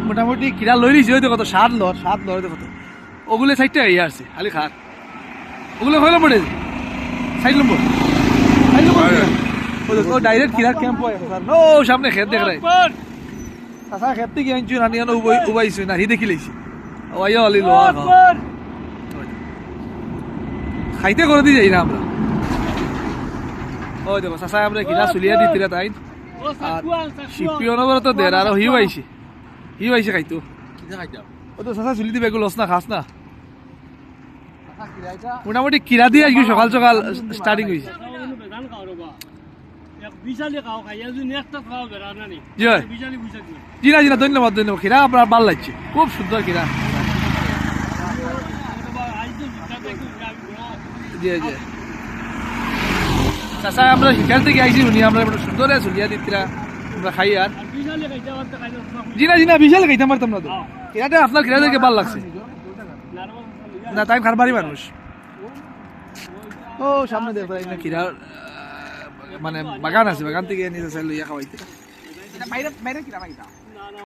মোটামুটি কিরা লই লিছি হয়তো কত 7 লর কত ওগুলো সাইডটা ইয়ে আসছে খালি খার ওগুলো হইলো পড়ে 60 নম্বর ও ডাইরেক্ট কিরার ক্যাম্প হয় স্যার নো সামনে খেত দেখ রাই আচ্ছা খেত থেকে আনছি না নিয়ে উবাইছি না হি দেখি লইছি ও আইয়া অলি লো খাইতে করে দিয়ে যাই না আমরা ওই দেখো চাচা আমরা কিরা চুলিয়া দিতে তাই আর শিপিয়নবর তো দের আর হিউ আইছে খাইতো ও তো চাচা চুলি দিবে এগুলো লস না খাস না মোটামুটি কিরা দিয়ে আজকে সকাল সকাল স্টার্টিং হয়েছে জি না ধন্যবাদ খিরা আপনার ভালো লাগছে খুব সুন্দর খিরা জি জি চাচা আমরা শিকার থেকে আইছি উনি আমরা সুন্দর চলিয়া দিতরা আমরা খাই আর জি না বিশাল খাইতে পারতাম না তো খিরাটা আপনার খিরা থেকে ভালো লাগছে না তাই খারবারই মানুষ ও সামনে দেখো একটা খিরার মানে বাগান আছে বাগান থেকে নিয়ে লইয়া খাওয়াইতে